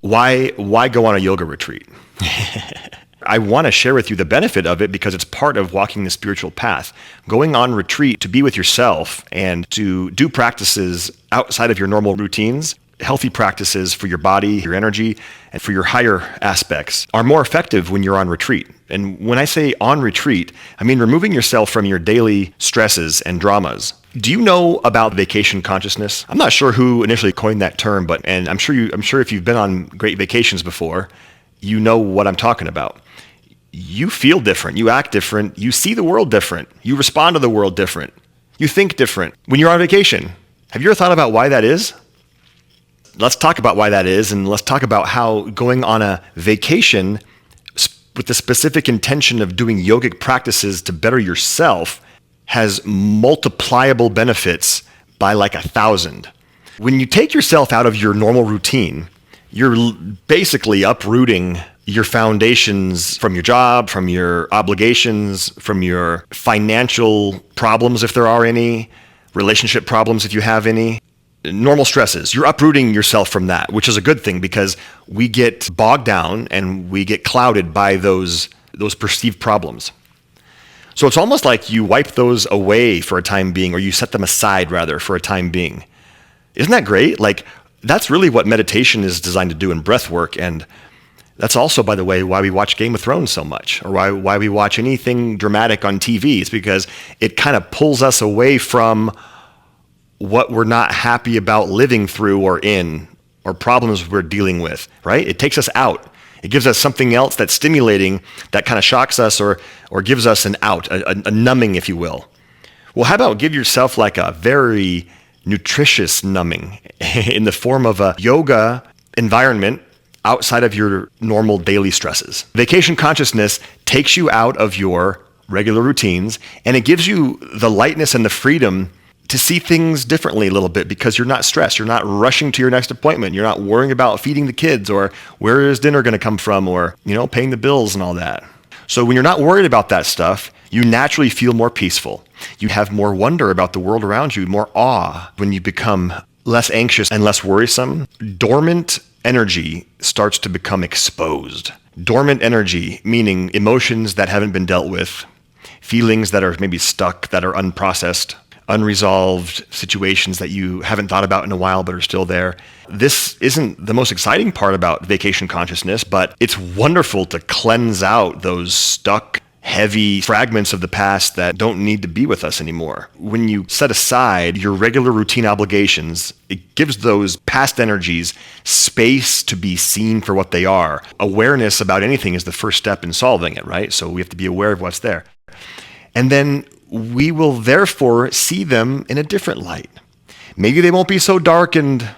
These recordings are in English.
Why go on a yoga retreat? I want to share with you the benefit of it because it's part of walking the spiritual path. Going on retreat to be with yourself and to do practices outside of your normal routines, healthy practices for your body, your energy, and for your higher aspects are more effective when you're on retreat. And when I say on retreat, I mean removing yourself from your daily stresses and dramas. Do you know about vacation consciousness? I'm not sure who initially coined that term, and I'm sure if you've been on great vacations before, you know what I'm talking about. You feel different, you act different, you see the world different, you respond to the world different, you think different when you're on vacation. Have you ever thought about why that is? Let's talk about why that is, and let's talk about how going on a vacation with the specific intention of doing yogic practices to better yourself has multipliable benefits by like 1,000. When you take yourself out of your normal routine, you're basically uprooting your foundations from your job, from your obligations, from your financial problems if there are any, relationship problems if you have any, normal stresses. You're uprooting yourself from that, which is a good thing because we get bogged down and we get clouded by those perceived problems. So it's almost like you wipe those away for a time being, or you set them aside rather for a time being. Isn't that great? Like, that's really what meditation is designed to do in breath work. And that's also, by the way, why we watch Game of Thrones so much, or why we watch anything dramatic on TV. It's because it kind of pulls us away from what we're not happy about living through or in, or problems we're dealing with, right? It takes us out. It gives us something else that's stimulating, that kind of shocks us or gives us an out, a numbing, if you will. Well, how about give yourself like a very nutritious numbing in the form of a yoga environment outside of your normal daily stresses. Vacation consciousness takes you out of your regular routines, and it gives you the lightness and the freedom to see things differently a little bit because you're not stressed. You're not rushing to your next appointment. You're not worrying about feeding the kids or where is dinner going to come from or, paying the bills and all that. So when you're not worried about that stuff, you naturally feel more peaceful. You have more wonder about the world around you, more awe. When you become less anxious and less worrisome, dormant energy starts to become exposed. Dormant energy, meaning emotions that haven't been dealt with, feelings that are maybe stuck, that are unprocessed, unresolved situations that you haven't thought about in a while but are still there. This isn't the most exciting part about vacation consciousness, but it's wonderful to cleanse out those stuck, heavy fragments of the past that don't need to be with us anymore. When you set aside your regular routine obligations, it gives those past energies space to be seen for what they are. Awareness about anything is the first step in solving it, right? So we have to be aware of what's there. And then we will therefore see them in a different light. Maybe they won't be so dark and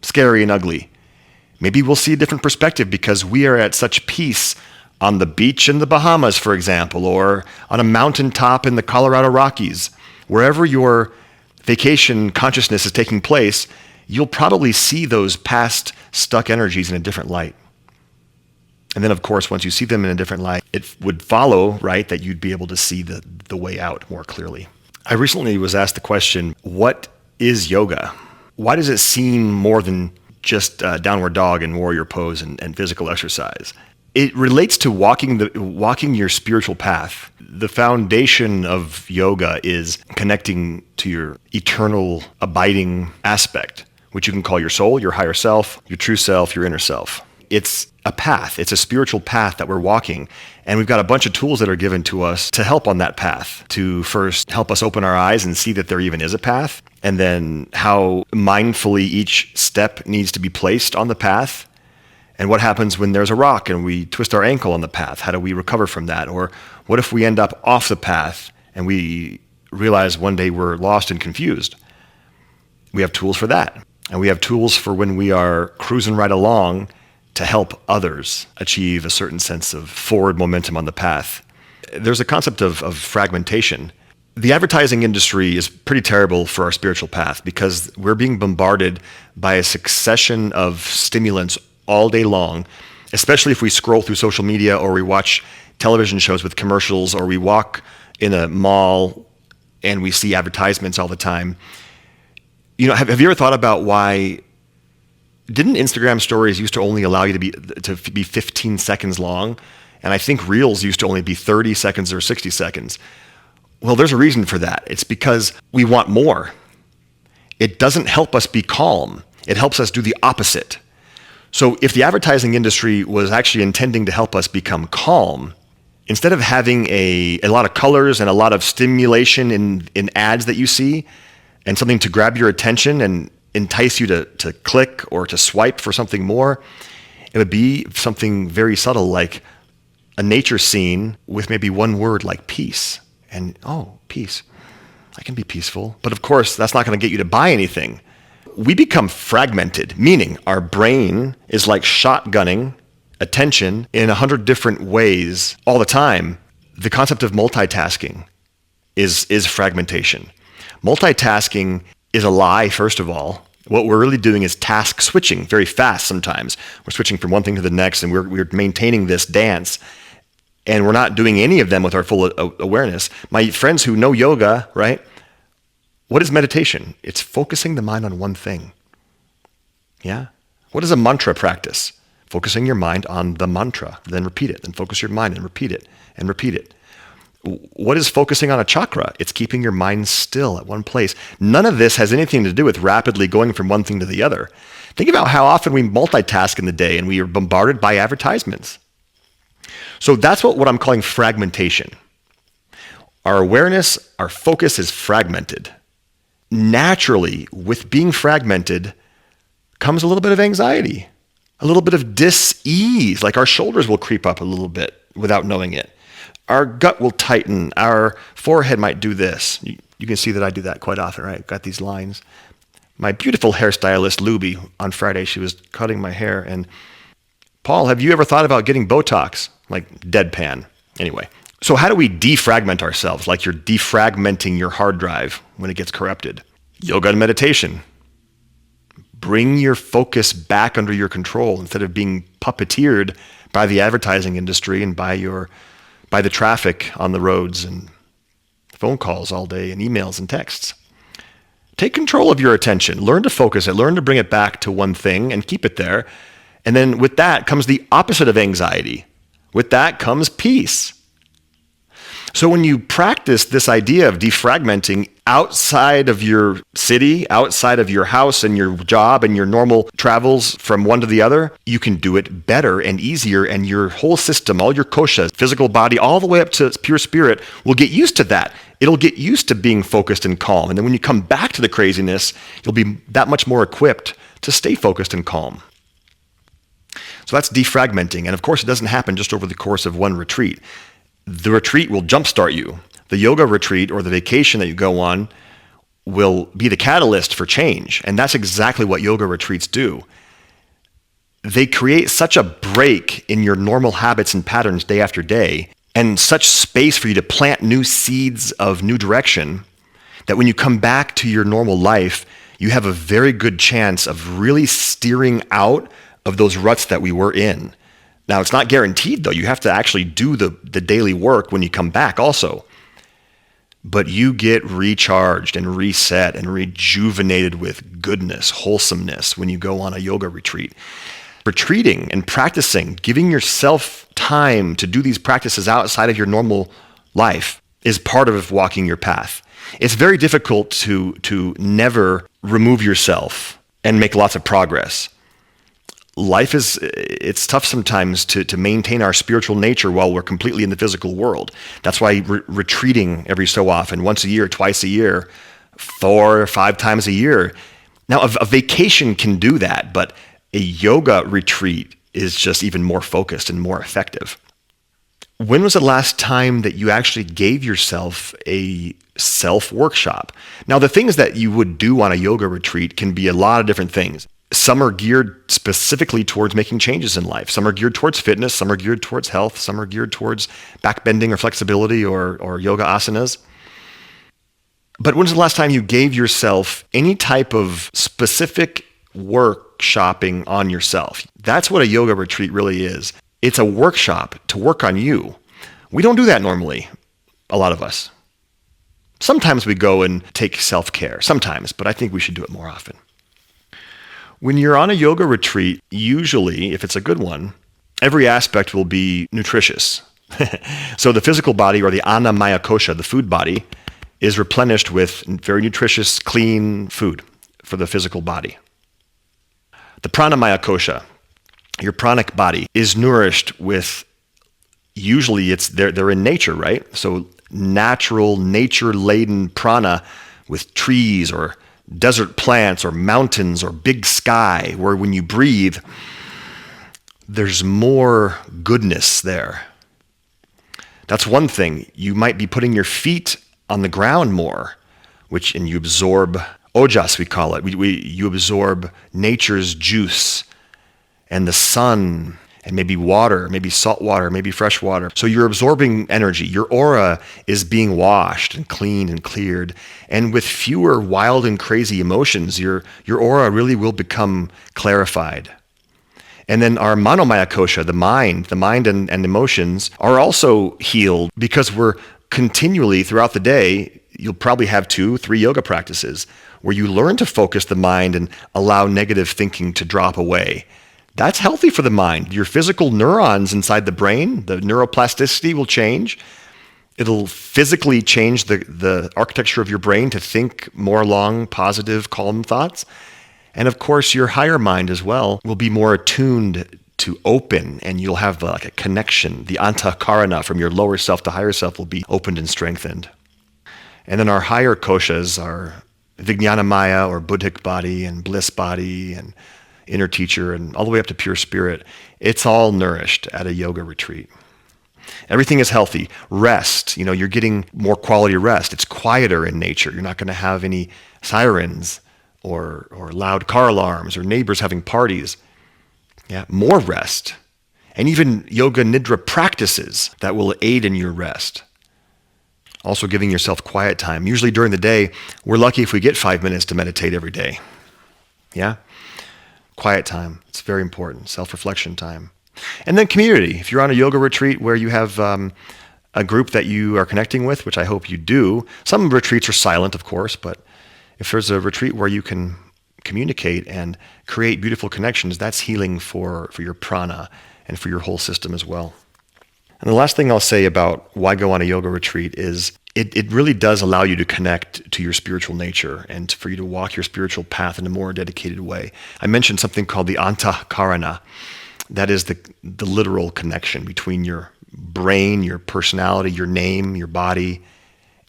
scary and ugly. Maybe we'll see a different perspective because we are at such peace on the beach in the Bahamas, for example, or on a mountaintop in the Colorado Rockies. Wherever your vacation consciousness is taking place, you'll probably see those past stuck energies in a different light. And then, of course, once you see them in a different light, it would follow, right, that you'd be able to see the way out more clearly. I recently was asked the question, what is yoga? Why does it seem more than just downward dog and warrior pose and physical exercise? It relates to walking your spiritual path. The foundation of yoga is connecting to your eternal abiding aspect, which you can call your soul, your higher self, your true self, your inner self. It's a path. It's a spiritual path that we're walking. And we've got a bunch of tools that are given to us to help on that path, to first help us open our eyes and see that there even is a path, and then how mindfully each step needs to be placed on the path, and what happens when there's a rock and we twist our ankle on the path. How do we recover from that? Or what if we end up off the path and we realize one day we're lost and confused? We have tools for that. And we have tools for when we are cruising right along to help others achieve a certain sense of forward momentum on the path. There's a concept of fragmentation. The advertising industry is pretty terrible for our spiritual path because we're being bombarded by a succession of stimulants all day long, especially if we scroll through social media or we watch television shows with commercials or we walk in a mall and we see advertisements all the time. Have you ever thought about why Didn't Instagram stories used to only allow you to be 15 seconds long? And I think Reels used to only be 30 seconds or 60 seconds. Well, there's a reason for that. It's because we want more. It doesn't help us be calm. It helps us do the opposite. So if the advertising industry was actually intending to help us become calm, instead of having a lot of colors and a lot of stimulation in ads that you see, and something to grab your attention and entice you to click or to swipe for something more, it would be something very subtle, like a nature scene with maybe one word like peace. And, oh, peace. I can be peaceful. But of course, that's not going to get you to buy anything. We become fragmented, meaning our brain is like shotgunning attention in 100 different ways all the time. The concept of multitasking is fragmentation. Multitasking is a lie, first of all. What we're really doing is task switching very fast sometimes. We're switching from one thing to the next, and we're maintaining this dance. And we're not doing any of them with our full awareness. My friends who know yoga, right? What is meditation? It's focusing the mind on one thing. Yeah? What is a mantra practice? Focusing your mind on the mantra, then repeat it, then focus your mind and repeat it, and repeat it. What is focusing on a chakra? It's keeping your mind still at one place. None of this has anything to do with rapidly going from one thing to the other. Think about how often we multitask in the day and we are bombarded by advertisements. So that's what I'm calling fragmentation. Our awareness, our focus is fragmented. Naturally, with being fragmented comes a little bit of anxiety, a little bit of dis-ease, like our shoulders will creep up a little bit without knowing it. Our gut will tighten. Our forehead might do this. You can see that I do that quite often, right? Got these lines. My beautiful hairstylist, Luby, on Friday, she was cutting my hair. And Paul, have you ever thought about getting Botox? Like deadpan. Anyway, so how do we defragment ourselves? Like you're defragmenting your hard drive when it gets corrupted. Yoga and meditation. Bring your focus back under your control instead of being puppeteered by the advertising industry and by the traffic on the roads and phone calls all day and emails and texts. Take control of your attention. Learn to focus it. Learn to bring it back to one thing and keep it there. And then with that comes the opposite of anxiety. With that comes peace. So when you practice this idea of defragmenting outside of your city, outside of your house and your job and your normal travels from one to the other, you can do it better and easier, and your whole system, all your koshas, physical body, all the way up to pure spirit will get used to that. It'll get used to being focused and calm. And then when you come back to the craziness, you'll be that much more equipped to stay focused and calm. So that's defragmenting. And of course, it doesn't happen just over the course of one retreat. The retreat will jumpstart you. The yoga retreat or the vacation that you go on will be the catalyst for change. And that's exactly what yoga retreats do. They create such a break in your normal habits and patterns day after day, and such space for you to plant new seeds of new direction, that when you come back to your normal life, you have a very good chance of really steering out of those ruts that we were in. Now, it's not guaranteed, though. You have to actually do the daily work when you come back also. But you get recharged and reset and rejuvenated with goodness, wholesomeness when you go on a yoga retreat. Retreating and practicing, giving yourself time to do these practices outside of your normal life is part of walking your path. It's very difficult to never remove yourself and make lots of progress. It's tough sometimes to maintain our spiritual nature while we're completely in the physical world. That's why retreating every so often, once a year, twice a year, 4 or 5 times a year. Now, a vacation can do that, but a yoga retreat is just even more focused and more effective. When was the last time that you actually gave yourself a self-workshop? Now, the things that you would do on a yoga retreat can be a lot of different things. Some are geared specifically towards making changes in life. Some are geared towards fitness. Some are geared towards health. Some are geared towards backbending or flexibility or yoga asanas. But when's the last time you gave yourself any type of specific workshopping on yourself? That's what a yoga retreat really is. It's a workshop to work on you. We don't do that normally, a lot of us. Sometimes we go and take self-care, sometimes, but I think we should do it more often. When you're on a yoga retreat, usually, if it's a good one, every aspect will be nutritious. So the physical body, or the annamaya kosha, the food body, is replenished with very nutritious, clean food for the physical body. The pranamaya kosha, your pranic body, is nourished with, usually they're in nature, right? So natural, nature-laden prana with trees or desert plants or mountains or big sky, where when you breathe, there's more goodness there. That's one thing. You might be putting your feet on the ground more, and you absorb ojas, we call it. You absorb nature's juice and the sun and maybe water, maybe salt water, maybe fresh water. So you're absorbing energy. Your aura is being washed and cleaned and cleared. And with fewer wild and crazy emotions, your aura really will become clarified. And then our manomaya kosha, the mind and emotions are also healed, because we're continually throughout the day, you'll probably have 2-3 yoga practices where you learn to focus the mind and allow negative thinking to drop away. That's healthy for the mind. Your physical neurons inside the brain, the neuroplasticity will change. It'll physically change the architecture of your brain to think more along positive, calm thoughts. And of course, your higher mind as well will be more attuned to open, and you'll have like a connection. The antakarana from your lower self to higher self will be opened and strengthened. And then our higher koshas, our vijnanamaya or buddhic body and bliss body and inner teacher and all the way up to pure spirit, it's all nourished at a yoga retreat. Everything is healthy. Rest, you're getting more quality rest. It's quieter in nature. You're not going to have any sirens or loud car alarms or neighbors having parties. Yeah, more rest. And even yoga nidra practices that will aid in your rest. Also giving yourself quiet time. Usually during the day, we're lucky if we get 5 minutes to meditate every day. Yeah? Quiet time. It's very important. Self-reflection time. And then community. If you're on a yoga retreat where you have a group that you are connecting with, which I hope you do. Some retreats are silent, of course, but if there's a retreat where you can communicate and create beautiful connections, that's healing for your prana and for your whole system as well. And the last thing I'll say about why go on a yoga retreat is it really does allow you to connect to your spiritual nature and for you to walk your spiritual path in a more dedicated way. I mentioned something called the antakarana. That is the literal connection between your brain, your personality, your name, your body,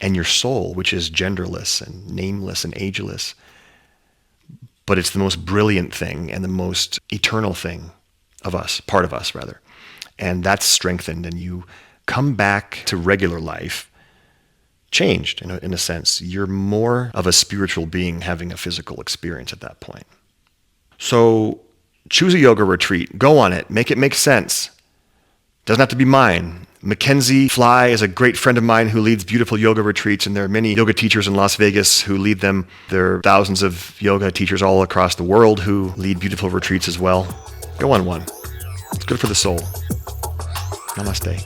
and your soul, which is genderless and nameless and ageless. But it's the most brilliant thing and the most eternal thing of us, part of us rather. And that's strengthened, and you come back to regular life changed in a sense. You're more of a spiritual being having a physical experience at that point. So choose a yoga retreat, go on it, make it make sense. Doesn't have to be mine. Mackenzie Fly is a great friend of mine who leads beautiful yoga retreats, and there are many yoga teachers in Las Vegas who lead them. There are thousands of yoga teachers all across the world who lead beautiful retreats as well. Go on one. It's good for the soul. Namaste.